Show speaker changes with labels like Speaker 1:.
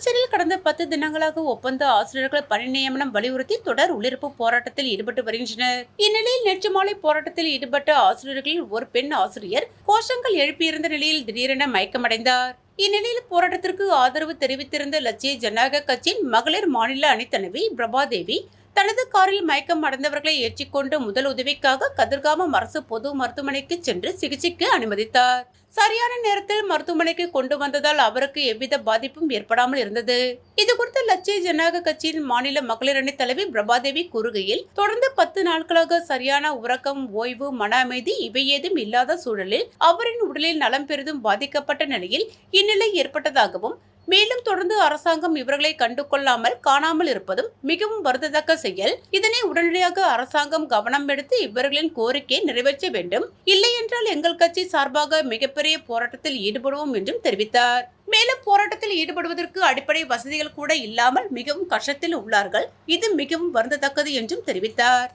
Speaker 1: புதுச்சேரியில் கடந்த 10 தினங்களாக ஒப்பந்த ஆசிரியர்கள் பணி நியமனம் வலியுறுத்தி தொடர் உள்ளிருப்பு போராட்டத்தில் ஈடுபட்டு வருகின்றனர். இந்நிலையில் நேற்று மாலை போராட்டத்தில் ஈடுபட்ட ஆசிரியர்களில் ஒரு பெண் ஆசிரியர் கோஷங்கள் எழுப்பியிருந்த நிலையில் திடீரென மயக்கமடைந்தார். இந்நிலையில் போராட்டத்திற்கு ஆதரவு தெரிவித்திருந்த லட்சிய ஜனநாயக கட்சியின் மகளிர் மாநில அணித்தலைவி பிரபாதேவி தனது காரில் மயக்கம் அடைந்தவர்களை ஏற்றிக்கொண்டு முதல் உதவிக்காக கதிர்காமம் அரசு பொது மருத்துவமனைக்கு சென்று சிகிச்சைக்கு அனுமதித்தார். சரியான நேரத்தில் மருத்துவமனைக்கு கொண்டு வந்ததால் அவருக்கு எவ்வித பாதிப்பும் ஏற்படாமல் இருந்தது. இதுகுறித்து லட்சிய ஜனநாயக கட்சியின் மாநில மகளிர் அணி தலைவி பிரபாதேவி கூறுகையில், தொடர்ந்து 10 நாட்களாக சரியான உறக்கம், ஓய்வு, மன அமைதி இவை ஏதும் இல்லாத சூழலில் அவரின் உடலில் நலம் பெரிதும் பாதிக்கப்பட்ட நிலையில் இந்நிலை ஏற்பட்டதாகவும், மேலும் தொடர்ந்து அரசாங்கம் இவர்களை கண்டு கொள்ளாமல் காணாமல் இருப்பதும் மிகவும் வருந்தத்தக்க செயல். இதனை உடனடியாக அரசாங்கம் கவனம் எடுத்து இவர்களின் கோரிக்கையை நிறைவேற்ற வேண்டும். இல்லை என்றால் எங்கள் கட்சி சார்பாக மிகப்பெரிய போராட்டத்தில் ஈடுபடுவோம் என்றும் தெரிவித்தார். மேலும் போராட்டத்தில் ஈடுபடுவதற்கு அடிப்படை வசதிகள் கூட இல்லாமல் மிகவும் கஷ்டத்தில் உள்ளார்கள். இது மிகவும் வருந்தத்தக்கது என்றும் தெரிவித்தார்.